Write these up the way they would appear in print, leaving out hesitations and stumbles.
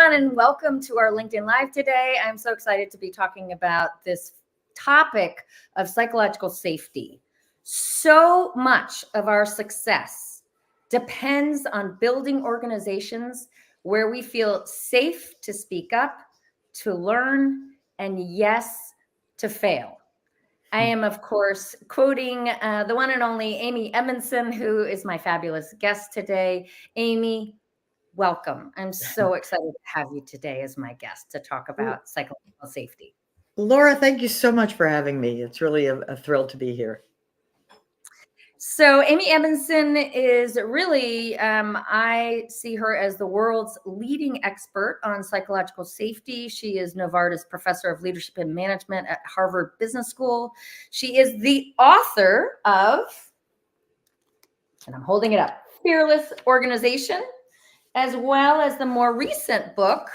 everyone, and welcome to our LinkedIn Live today. I'm so excited to be talking about this topic of psychological safety. So much of our success depends on building organizations where we feel safe to speak up, to learn, and yes, to fail. I am, of course, quoting the one and only Amy Edmondson, who is my fabulous guest today. Amy, welcome. I'm so excited to have you today as my guest to talk about psychological safety. Laura, thank you so much for having me. It's really a thrill to be here. So Amy Edmondson is really, I see her as the world's leading expert on psychological safety. She is Novartis Professor of Leadership and Management at Harvard Business School. She is the author of, and I'm holding it up, Fearless Organization, as well as the more recent book,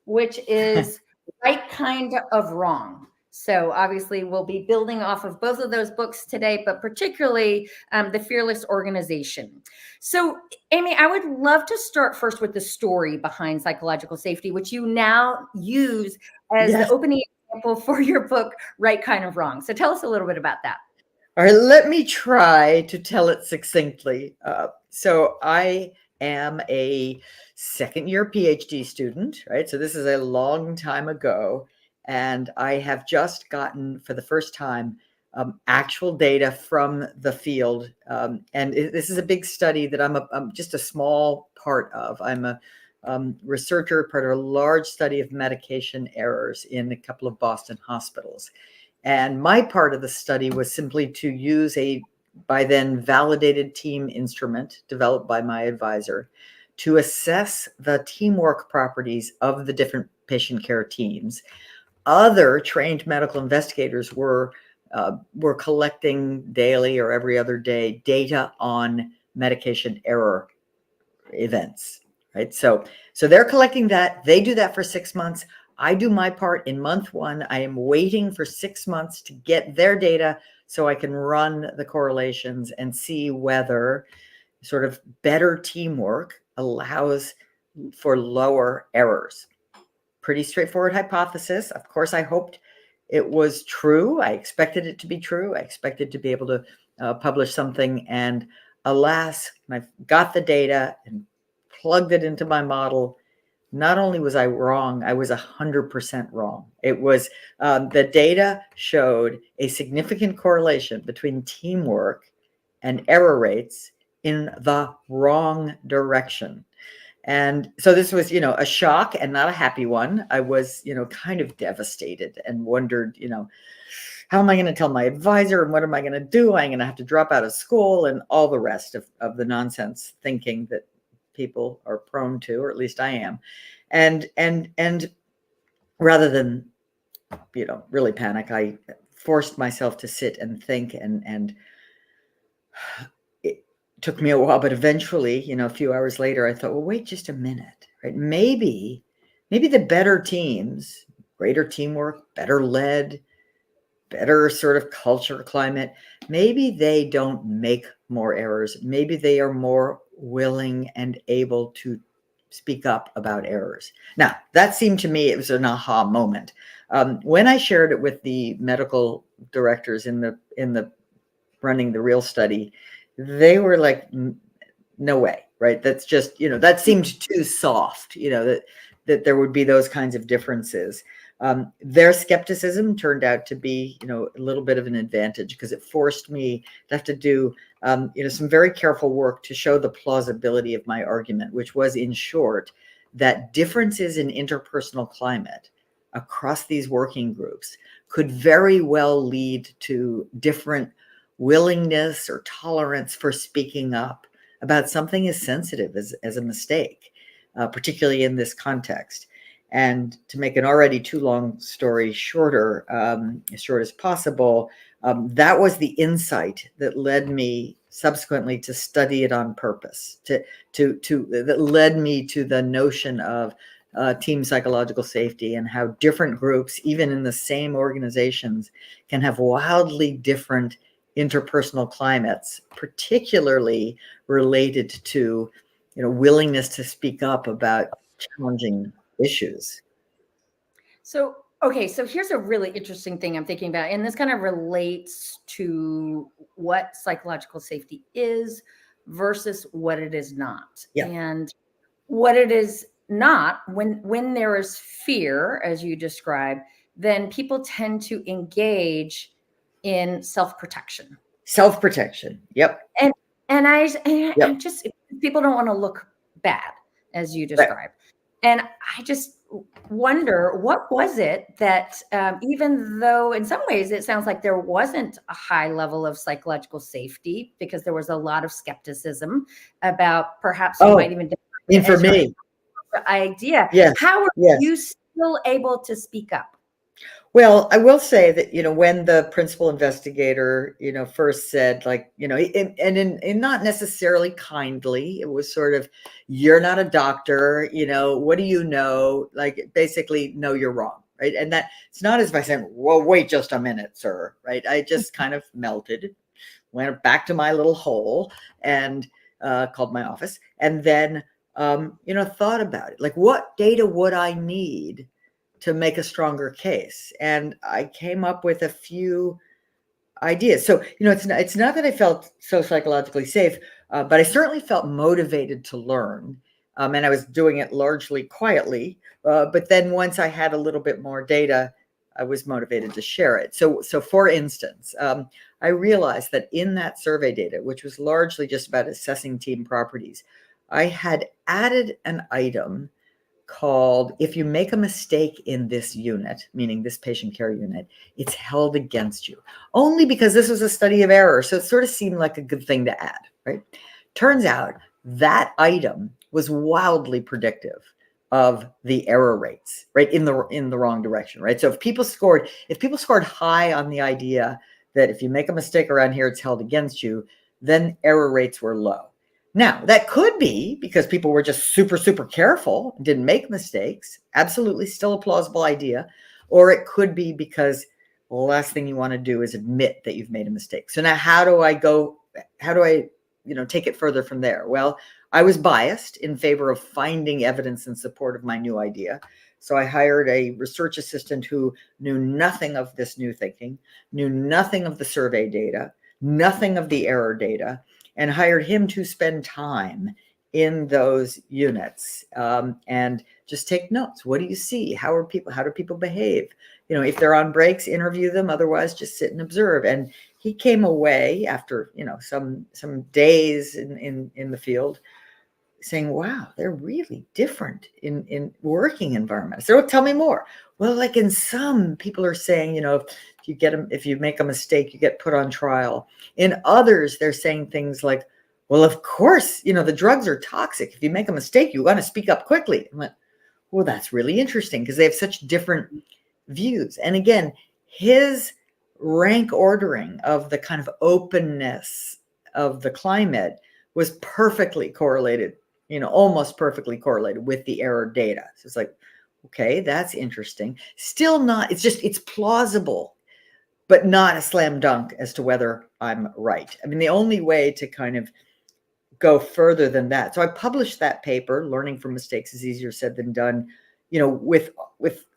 which is Right Kind of Wrong. So obviously we'll be building off of both of those books today, but particularly the Fearless Organization. So Amy, I would love to start first with the story behind psychological safety, which you now use as the opening example for your book, Right Kind of Wrong. So tell us a little bit about that. All right, let me try to tell it succinctly. So I am a second-year PhD student, right? So this is a long time ago. And I have just gotten, for the first time, actual data from the field. This is a big study that I'm just a small part of. I'm a researcher, part of a large study of medication errors in a couple of Boston hospitals. And my part of the study was simply to use a, by then, validated team instrument developed by my advisor to assess the teamwork properties of the different patient care teams. Other trained medical investigators were collecting daily or every other day data on medication error events, right? So they're collecting that. They do that for 6 months. I do my part in month 1. I am waiting for 6 months to get their data so I can run the correlations and see whether sort of better teamwork allows for lower errors. Pretty straightforward hypothesis. Of course, I hoped it was true. I expected it to be true. I expected to be able to publish something. And alas, I got the data and plugged it into my model. Not only was I wrong, I was 100% wrong. It was the data showed a significant correlation between teamwork and error rates in the wrong direction. And so this was, a shock and not a happy one. I was, kind of devastated and wondered, how am I going to tell my advisor and what am I going to do? I'm going to have to drop out of school and all the rest of the nonsense thinking that people are prone to, or at least I am. And rather than, really panic, I forced myself to sit and think and took me a while, but eventually, a few hours later, I thought, well, wait just a minute, right? Maybe the better teams, greater teamwork, better led, better sort of culture climate, maybe they don't make more errors. Maybe they are more willing and able to speak up about errors. Now, that seemed to me, it was an aha moment. When I shared it with the medical directors in the running the real study, they were like, no way, right? That's just, that seemed too soft, that there would be those kinds of differences. Their skepticism turned out to be, a little bit of an advantage because it forced me to have to do, some very careful work to show the plausibility of my argument, which was, in short, that differences in interpersonal climate across these working groups could very well lead to different willingness or tolerance for speaking up about something as sensitive as a mistake, particularly in this context. And to make an already too long story shorter, as short as possible, that was the insight that led me subsequently to study it on purpose, that led me to the notion of team psychological safety and how different groups, even in the same organizations, can have wildly different interpersonal climates, particularly related to, willingness to speak up about challenging issues. So, okay, so here's a really interesting thing I'm thinking about, and this kind of relates to what psychological safety is versus what it is not. Yeah. And what it is not, when there is fear, as you describe, then people tend to engage in self-protection. Self-protection. Yep. And I Yep. just, people don't want to look bad, as you Right. describe. And I just wonder, what was it that, even though in some ways it sounds like there wasn't a high level of psychological safety because there was a lot of skepticism about perhaps you might Oh, even and as for your me, idea. yes, How are yes. you still able to speak up? Well, I will say that, when the principal investigator, first said, like, and not necessarily kindly, it was sort of, you're not a doctor, what do you know? Like, basically, no, you're wrong. Right. And that it's not as if I said, well, wait just a minute, sir. Right. I just kind of melted, went back to my little hole and called my office. And then, thought about it. Like, what data would I need to make a stronger case? And I came up with a few ideas. So, it's not that I felt so psychologically safe, but I certainly felt motivated to learn. And I was doing it largely quietly. But then once I had a little bit more data, I was motivated to share it. So for instance, I realized that in that survey data, which was largely just about assessing team properties, I had added an item called, if you make a mistake in this unit, meaning this patient care unit, it's held against you. Only because this was a study of error. So it sort of seemed like a good thing to add, right? Turns out that item was wildly predictive of the error rates, right? In the wrong direction, right? So if people scored high on the idea that if you make a mistake around here, it's held against you, then error rates were low. Now, that could be because people were just super, super careful, didn't make mistakes. Absolutely still a plausible idea. Or it could be because the last thing you want to do is admit that you've made a mistake. So now how do I take it further from there? Well, I was biased in favor of finding evidence in support of my new idea. So I hired a research assistant who knew nothing of this new thinking, knew nothing of the survey data, nothing of the error data, and hired him to spend time in those units and just take notes. What do you see? How do people behave? If they're on breaks, interview them. Otherwise, just sit and observe. And he came away after some days in the field saying, wow, they're really different in working environments. So tell me more. Well, like in some people are saying, if you make a mistake, you get put on trial. In others, they're saying things like, well, of course, the drugs are toxic. If you make a mistake, you want to speak up quickly. I'm like, well, that's really interesting because they have such different views. And again, his rank ordering of the kind of openness of the climate was perfectly correlated, almost perfectly correlated with the error data. So it's like, okay, that's interesting. Still not, it's plausible, but not a slam dunk as to whether I'm right. I mean, the only way to kind of go further than that. So I published that paper, Learning from Mistakes is Easier Said Than Done, with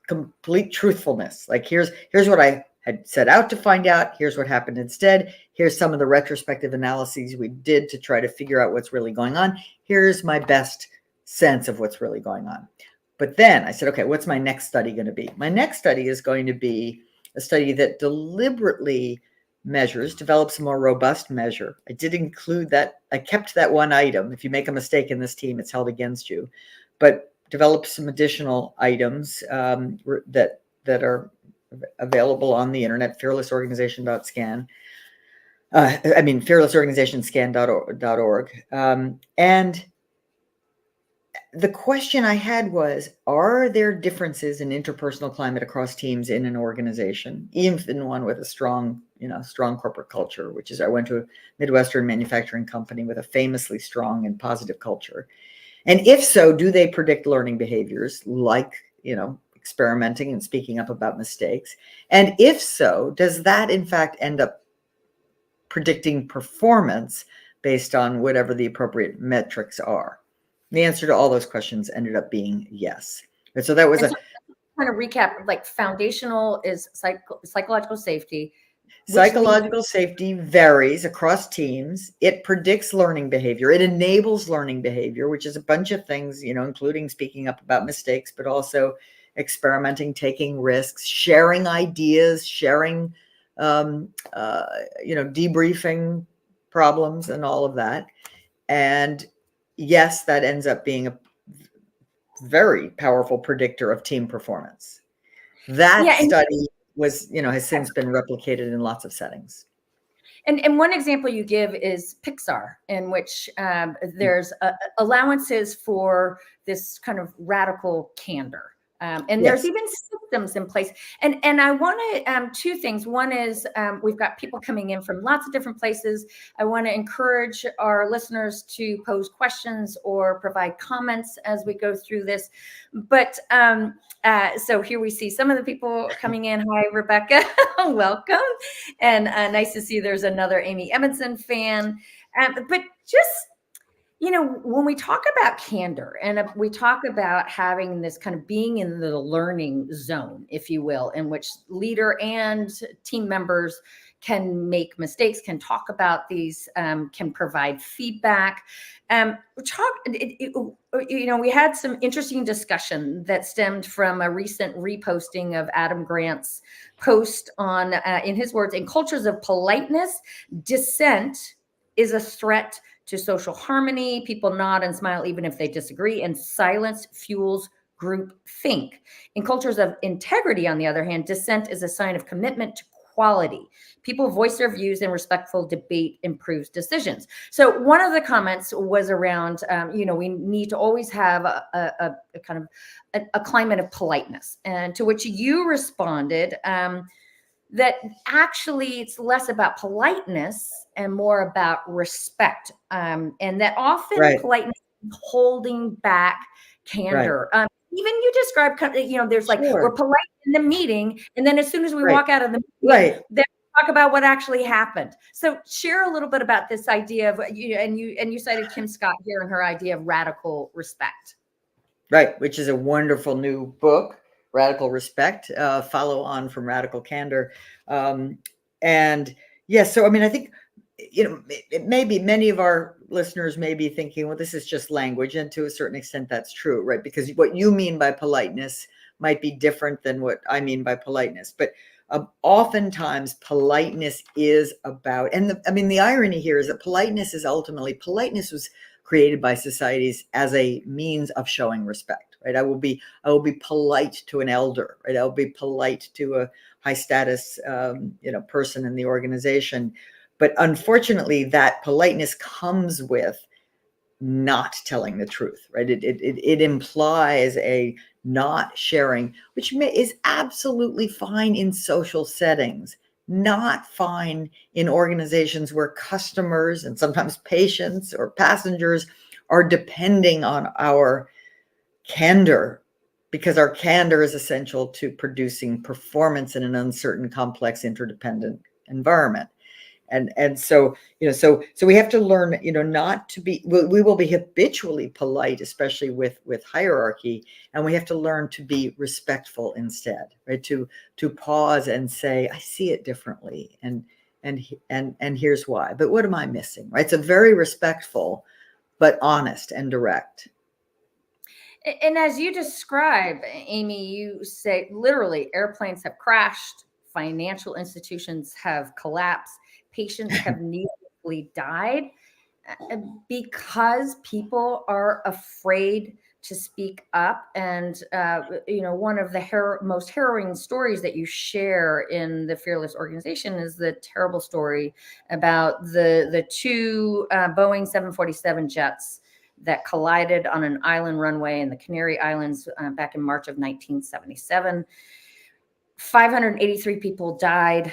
complete truthfulness. Like, here's what I had set out to find out. Here's what happened instead. Here's some of the retrospective analyses we did to try to figure out what's really going on. Here's my best sense of what's really going on. But then I said, okay, what's my next study going to be? My next study is going to be a study that deliberately develops a more robust measure. I did include that. I kept that one item. If you make a mistake in this team, it's held against you, but developed some additional items that are available on the internet, fearlessorganization.scan. Fearlessorganisationscan.org. And the question I had was, are there differences in interpersonal climate across teams in an organization, even one with a strong corporate culture, which is, I went to a Midwestern manufacturing company with a famously strong and positive culture. And if so, do they predict learning behaviors like, experimenting and speaking up about mistakes? And if so, does that in fact end up predicting performance based on whatever the appropriate metrics are? The answer to all those questions ended up being yes. And so that was And so kind of recap, like foundational is psychological safety. Psychological safety varies across teams. It predicts learning behavior. It enables learning behavior, which is a bunch of things, including speaking up about mistakes, but also experimenting, taking risks, sharing ideas, sharing, debriefing problems and all of that. And yes, that ends up being a very powerful predictor of team performance. That study has since been replicated in lots of settings. And one example you give is Pixar, in which there's allowances for this kind of radical candor. And there's even systems in place. And I want to, two things. One is we've got people coming in from lots of different places. I want to encourage our listeners to pose questions or provide comments as we go through this. But so here we see some of the people coming in. Hi, Rebecca. Welcome. And nice to see there's another Amy Edmondson fan. But just, when we talk about candor and we talk about having this kind of being in the learning zone, if you will, in which leader and team members can make mistakes, can talk about these, can provide feedback. We had some interesting discussion that stemmed from a recent reposting of Adam Grant's post on, in his words, in cultures of politeness, dissent is a threat to social harmony. People nod and smile even if they disagree, and silence fuels group think. In cultures of integrity, on the other hand, dissent is a sign of commitment to quality. People voice their views, and respectful debate improves decisions. So one of the comments was around, we need to always have a kind of a climate of politeness, and to which you responded that actually it's less about politeness and more about respect, and that often politeness is holding back candor. Even you describe, there's like, we're polite in the meeting, and then as soon as we walk out of the meeting, then we talk about what actually happened. So share a little bit about this idea of, and you cited Kim Scott here and her idea of radical respect. Right, which is a wonderful new book, Radical Respect, follow on from Radical Candor. And yes, so I mean, I think, it may be many of our listeners may be thinking, well, this is just language. And to a certain extent, that's true, right? Because what you mean by politeness might be different than what I mean by politeness. But oftentimes politeness is about, and the irony here is that politeness was created by societies as a means of showing respect, right? I will be polite to an elder, right? I'll be polite to a high status, person in the organization. But unfortunately, that politeness comes with not telling the truth, right? It implies a not sharing, which is absolutely fine in social settings, not fine in organizations where customers and sometimes patients or passengers are depending on our candor, because our candor is essential to producing performance in an uncertain, complex, interdependent environment. And so, so we have to learn, not to be, we will be habitually polite, especially with hierarchy. And we have to learn to be respectful instead, right? To pause and say, I see it differently. And here's why, but what am I missing, right? So very respectful, but honest and direct. And as you describe, Amy, you say literally airplanes have crashed, financial institutions have collapsed, patients have needlessly died because people are afraid to speak up. And, one of the most harrowing stories that you share in the Fearless organization is the terrible story about the two Boeing 747 jets that collided on an island runway in the Canary Islands back in March of 1977. 583 people died.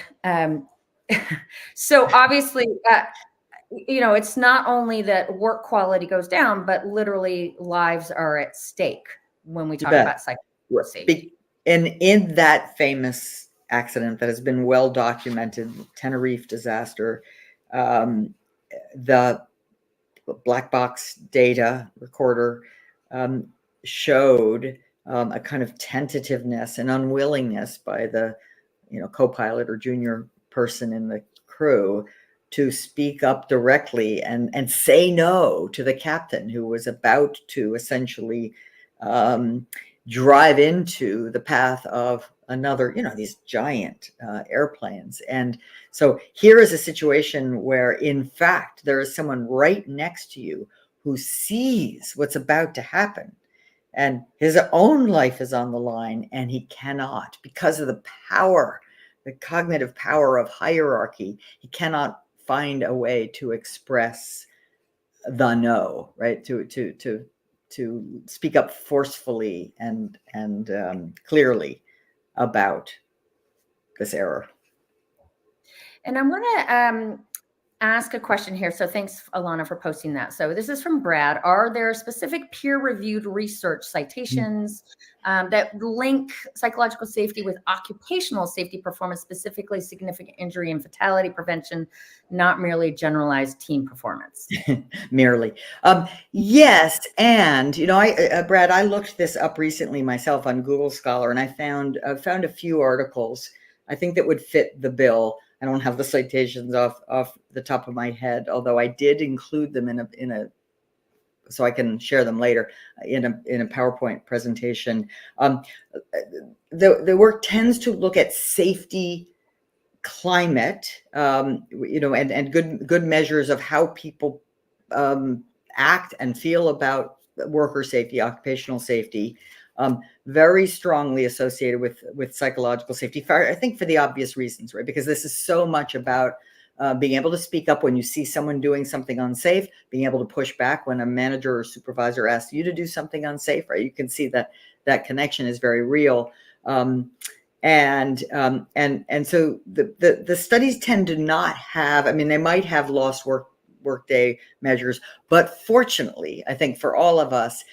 So obviously, it's not only that work quality goes down, but literally lives are at stake when we talk about psychological safety. And in that famous accident that has been well documented, Tenerife disaster, the black box data recorder showed a kind of tentativeness and unwillingness by the co-pilot or junior person in the crew to speak up directly and say no to the captain, who was about to essentially drive into the path of another, these giant airplanes. And so here is a situation where, in fact, there is someone right next to you who sees what's about to happen, and his own life is on the line, and he cannot, because of the power, the cognitive power of hierarchy, he cannot find a way to express the no, right? To speak up forcefully and clearly about this error. And I want to ask a question here. So thanks, Alana, for posting that. So this is from Brad. Are there specific peer-reviewed research citations that link psychological safety with occupational safety performance, specifically significant injury and fatality prevention, not merely generalized team performance? Merely. Yes. And, Brad, I looked this up recently myself on Google Scholar, and I found a few articles I think that would fit the bill. I don't have the citations off the top of my head, although I did include them in a so I can share them later in a PowerPoint presentation. The work tends to look at safety, climate, and good measures of how people act and feel about worker safety, occupational safety. Very strongly associated with psychological safety, I think for the obvious reasons, right? Because this is so much about being able to speak up when you see someone doing something unsafe, being able to push back when a manager or supervisor asks you to do something unsafe, right? You can see that connection is very real. And so the studies tend to not have, they might have lost workday measures, but fortunately, I think for all of us,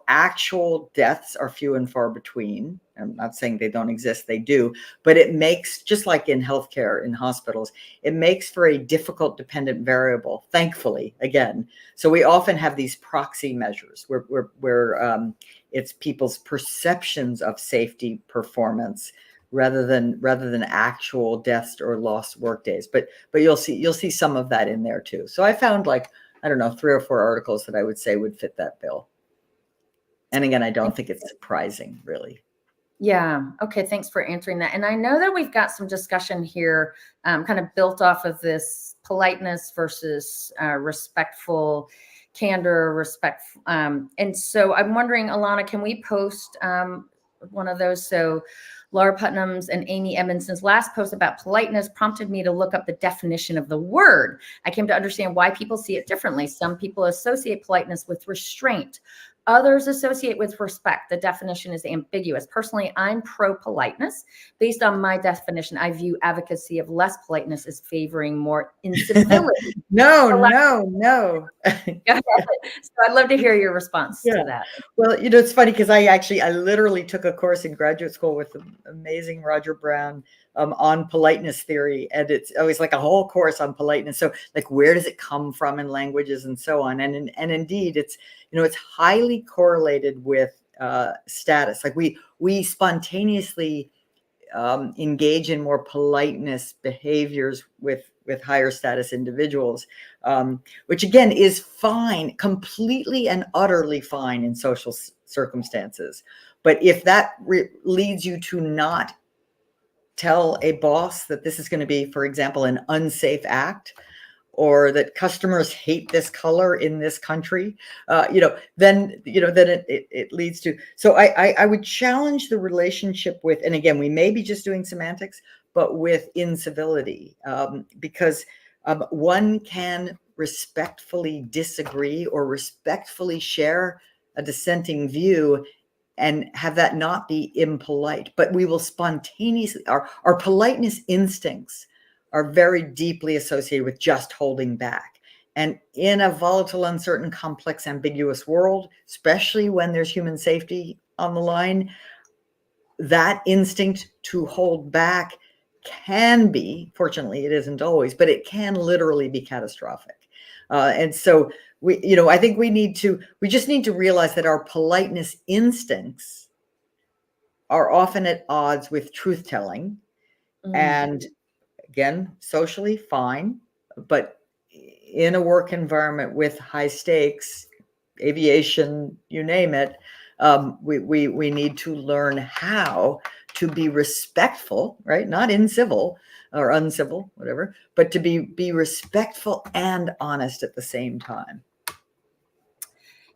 actual deaths are few and far between. I'm not saying they don't exist, they do, but it makes, just like in healthcare, in hospitals, it makes for a difficult dependent variable, thankfully, again. So we often have these proxy measures where it's people's perceptions of safety performance rather than actual deaths or lost work days. But you'll see some of that in there too. So I found 3 or 4 articles that I would say would fit that bill. And again, I don't think it's surprising, really. Yeah. Okay. Thanks for answering that. And I know that we've got some discussion here, kind of built off of this politeness versus respectful candor, respect. And so I'm wondering, Alana, can we post one of those? So Laura Putnam's and Amy Edmondson's last post about politeness prompted me to look up the definition of the word. I came to understand why people see it differently. Some people associate politeness with restraint. Others associate with respect. The definition is ambiguous. Personally, I'm pro-politeness. Based on my definition, I view advocacy of less politeness as favoring more incivility. No. So I'd love to hear your response to that. Well, it's funny because I literally took a course in graduate school with the amazing Roger Brown on politeness theory. And it's always like a whole course on politeness. So where does it come from in languages and so on? And indeed, it's highly correlated with status. We spontaneously engage in more politeness behaviors with higher status individuals, which again is fine, completely and utterly fine in social circumstances. But if that leads you to not tell a boss that this is going to be, for example, an unsafe act, or that customers hate this color in this country, then it leads to. So I would challenge the relationship with, and again, we may be just doing semantics, but with incivility, because one can respectfully disagree or respectfully share a dissenting view and have that not be impolite, but we will spontaneously, our politeness instincts are very deeply associated with just holding back. And in a volatile, uncertain, complex, ambiguous world, especially when there's human safety on the line, that instinct to hold back can be, fortunately, it isn't always, but it can literally be catastrophic. And so I think we just need to realize that our politeness instincts are often at odds with truth telling. And again, socially, fine, but in a work environment with high stakes, aviation, you name it, we need to learn how to be respectful, right? Not incivil or uncivil, whatever, but to be respectful and honest at the same time.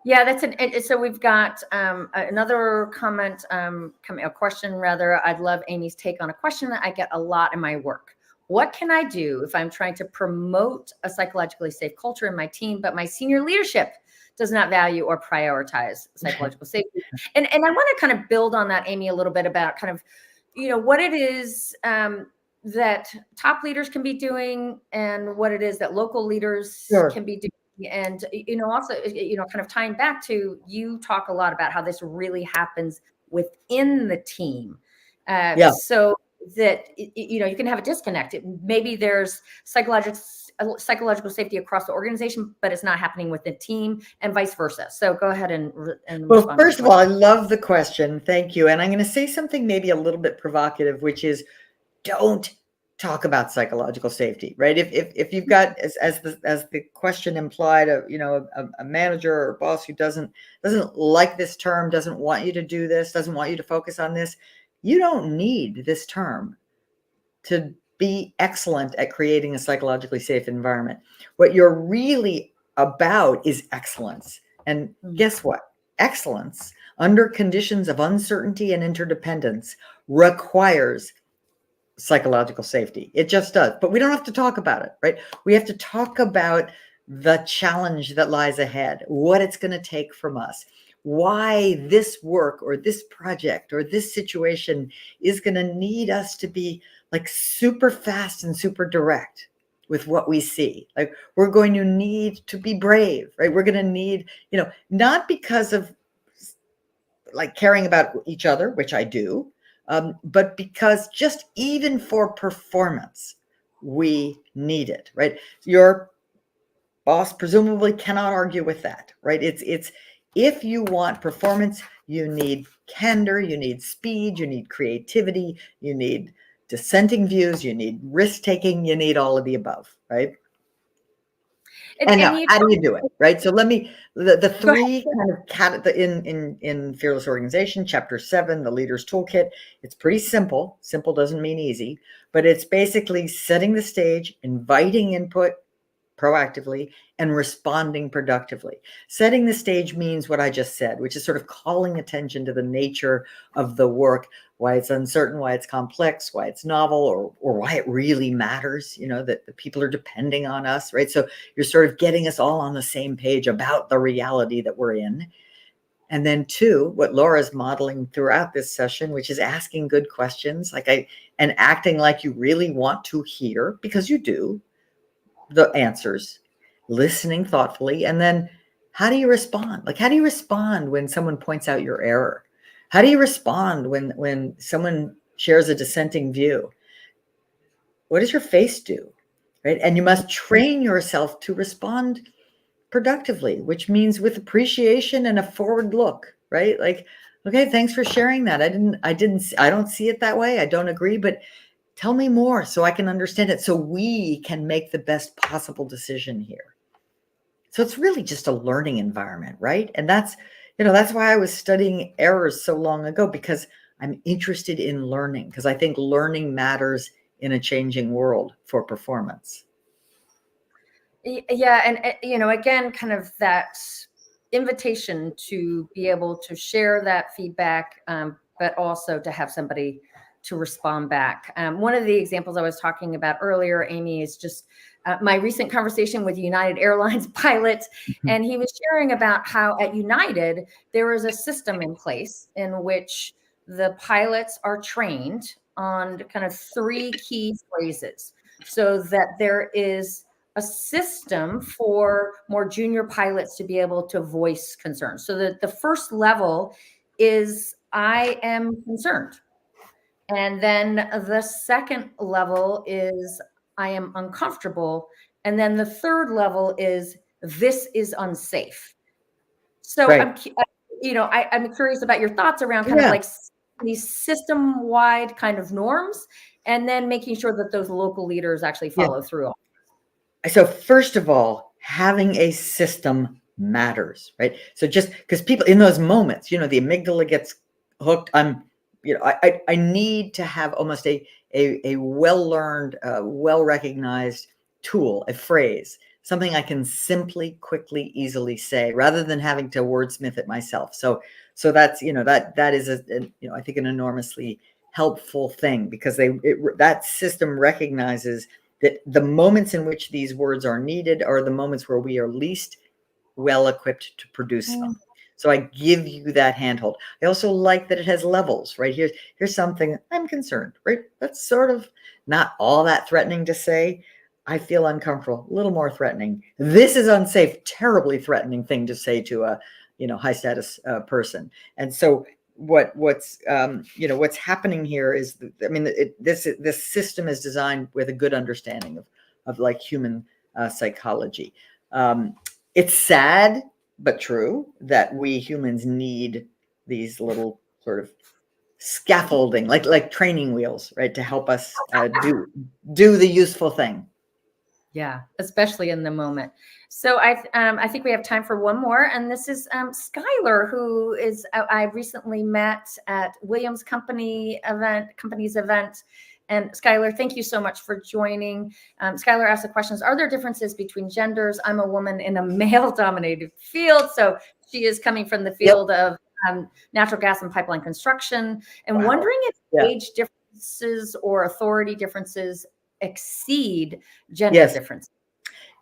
Yeah, so we've got another comment, a question rather. I'd love Amy's take on a question that I get a lot in my work. What can I do if I'm trying to promote a psychologically safe culture in my team, but my senior leadership does not value or prioritize psychological safety? And I want to kind of build on that, Amy, a little bit about kind of, what it is that top leaders can be doing and what it is that local leaders can be doing. And, also, kind of tying back to, you talk a lot about how this really happens within the team. So that, you can have a disconnect. Maybe there's psychological safety across the organization, but it's not happening with the team, and vice versa. So go ahead and well, first of all, I love the question. Thank you. And I'm going to say something maybe a little bit provocative, which is, don't talk about psychological safety, right? If you've got, as the question implied, a manager or a boss who doesn't like this term, doesn't want you to do this, doesn't want you to focus on this, you don't need this term to be excellent at creating a psychologically safe environment. What you're really about is excellence. And guess what? Excellence under conditions of uncertainty and interdependence requires psychological safety. It just does. But we don't have to talk about it, right? We have to talk about the challenge that lies ahead, what it's going to take from us, why this work or this project or this situation is going to need us to be like super fast and super direct with what we see. Like, we're going to need to be brave, right? We're going to need, not because of like caring about each other, which I do, but because just even for performance, we need it, right? Your boss presumably cannot argue with that, right? It's if you want performance, you need candor, you need speed, you need creativity, you need dissenting views, you need risk-taking, you need all of the above, right? And now, how do you do it, right? So let me, the three kind of in Fearless Organization, Chapter 7, the Leader's Toolkit, it's pretty simple. Simple doesn't mean easy, but it's basically setting the stage, inviting input proactively, and responding productively. Setting the stage means what I just said, which is sort of calling attention to the nature of the work, why it's uncertain, why it's complex, why it's novel, or why it really matters, that the people are depending on us, right? So you're sort of getting us all on the same page about the reality that we're in. And then 2, what Laura's modeling throughout this session, which is asking good questions, and acting like you really want to hear, because you do, the answers, listening thoughtfully. And then how do you respond? Like, how do you respond when someone points out your error? How do you respond when someone shares a dissenting view? What does your face do? Right? And you must train yourself to respond productively, which means with appreciation and a forward look, right? Like, okay, thanks for sharing that. I don't see it that way. I don't agree, but tell me more so I can understand it, so we can make the best possible decision here. So it's really just a learning environment, right? And that's why I was studying errors so long ago, because I'm interested in learning, because I think learning matters in a changing world for performance. Yeah. And, again, kind of that invitation to be able to share that feedback, but also to have somebody to respond back. One of the examples I was talking about earlier, Amy, is just my recent conversation with United Airlines pilot. And he was sharing about how at United, there is a system in place in which the pilots are trained on kind of 3 key phrases, so that there is a system for more junior pilots to be able to voice concerns. So that the first level is, I am concerned. And then the second level is I am uncomfortable. And then the third level is this is unsafe. So Right. I'm curious about your thoughts around kind of Yeah. like these system-wide kind of norms, and then making sure that those local leaders actually Yeah. follow through. So first of all, having a system matters, right? So just because people in those moments, the amygdala gets hooked. I need to have almost a well-learned, well-recognized tool, a phrase, something I can simply, quickly, easily say, rather than having to wordsmith it myself. So that's that is I think an enormously helpful thing, because that system recognizes that the moments in which these words are needed are the moments where we are least well equipped to produce them. So I give you that handhold. I also like that it has levels, right? Here's something I'm concerned, right? That's sort of not all that threatening to say. I feel uncomfortable, a little more threatening. This is unsafe, terribly threatening thing to say to a, high status person. And so what's happening here is, this system is designed with a good understanding of like human psychology. It's sad but true that we humans need these little sort of scaffolding, like training wheels, right, to help us do the useful thing. Yeah, especially in the moment. So I think we have time for one more, and this is Skylar, who is I recently met at Williams company's event. And Skylar, thank you so much for joining. Skylar asked the questions: are there differences between genders? I'm a woman in a male-dominated field, so she is coming from the field of natural gas and pipeline construction, and Wow. wondering if Yeah. age differences or authority differences exceed gender Yes. differences.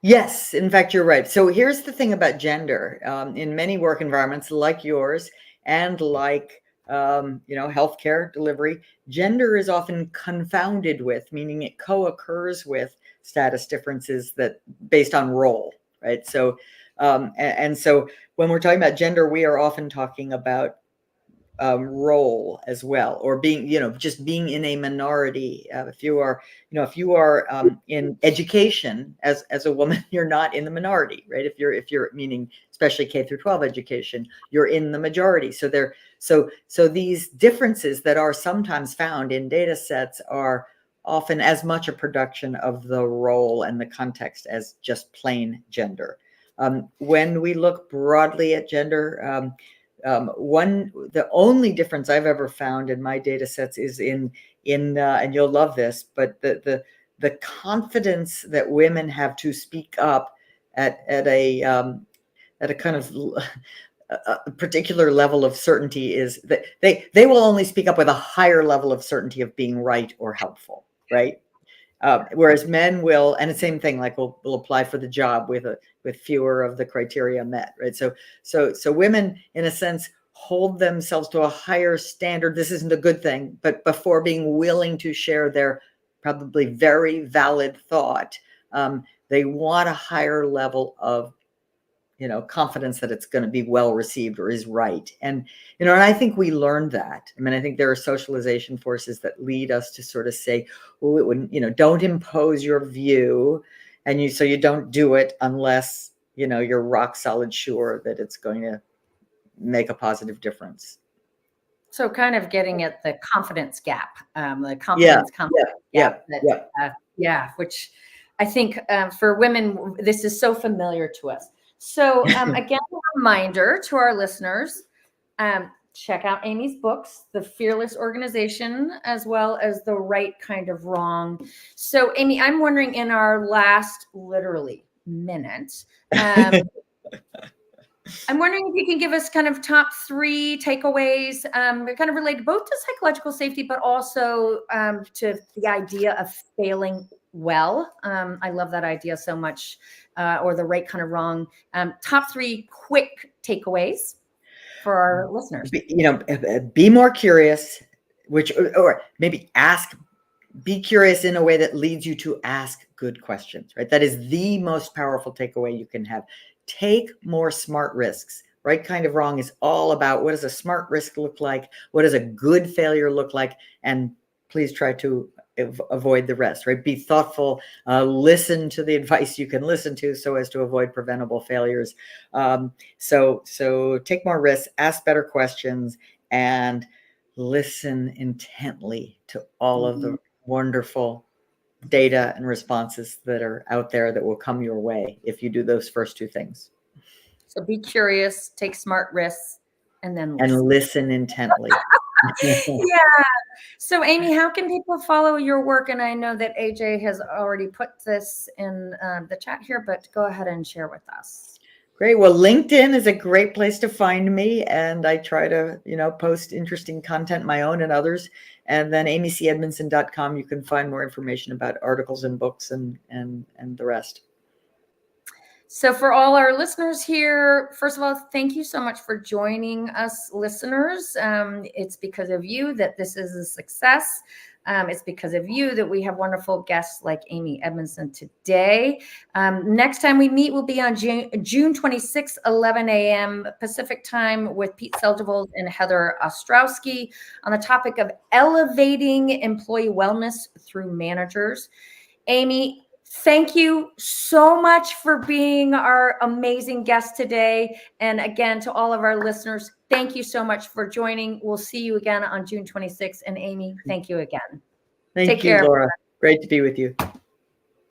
Yes, in fact, you're right. So here's the thing about gender. In many work environments like yours and like healthcare delivery, gender is often confounded with, meaning it co-occurs with status differences that based on role, right? So and so when we're talking about gender, we are often talking about role as well, or being, just being in a minority. If you are, in education as a woman, you're not in the minority, right? If you're meaning especially K through 12 education, you're in the majority. So these differences that are sometimes found in data sets are often as much a production of the role and the context as just plain gender. When we look broadly at gender, the only difference I've ever found in my data sets is in and you'll love this, but the confidence that women have to speak up at a kind of a particular level of certainty is that they will only speak up with a higher level of certainty of being right or helpful, right? Whereas men will, and the same thing, like will apply for the job with fewer of the criteria met, right? So women, in a sense, hold themselves to a higher standard. This isn't a good thing, but before being willing to share their probably very valid thought, they want a higher level of confidence that it's going to be well received or is right. And I think we learned that. I think there are socialization forces that lead us to sort of say, well, it wouldn't, don't impose your view, and so you don't do it unless you're rock solid sure that it's going to make a positive difference. So kind of getting at the confidence gap, confidence gap. Which I think for women, this is so familiar to us. So again, a reminder to our listeners, check out Amy's books, The Fearless Organization, as well as The Right Kind of Wrong. So Amy, I'm wondering, in our last literally minute, I'm wondering if you can give us kind of top 3 takeaways, kind of related both to psychological safety, but also to the idea of failing well. I love that idea so much, or the right kind of wrong. Top 3 quick takeaways for our listeners. Be more curious, or maybe be curious in a way that leads you to ask good questions, right? That is the most powerful takeaway you can have. Take more smart risks. Right Kind of Wrong is all about, what does a smart risk look like? What does a good failure look like? And please try to avoid the rest, right? Be thoughtful, listen to the advice you can listen to so as to avoid preventable failures. So take more risks, ask better questions, and listen intently to all of the wonderful data and responses that are out there that will come your way if you do those first two things. So be curious, take smart risks, and then And listen. listen intently. Yeah. So Amy, how can people follow your work? And I know that AJ has already put this in the chat here, but go ahead and share with us. Great. Well, LinkedIn is a great place to find me, and I try to, post interesting content, my own and others. And then amycedmondson.com, you can find more information about articles and books and the rest. So for all our listeners here, first of all, thank you so much for joining us, listeners. It's because of you that this is a success. It's because of you that we have wonderful guests like Amy Edmondson today. Next time we meet will be on June 26th, 11 a.m. Pacific time with Pete Seldevold and Heather Ostrowski on the topic of elevating employee wellness through managers. Amy, thank you so much for being our amazing guest today. And again, to all of our listeners, thank you so much for joining. We'll see you again on June 26th. And Amy, thank you again. Thank you, Laura. Great to be with you.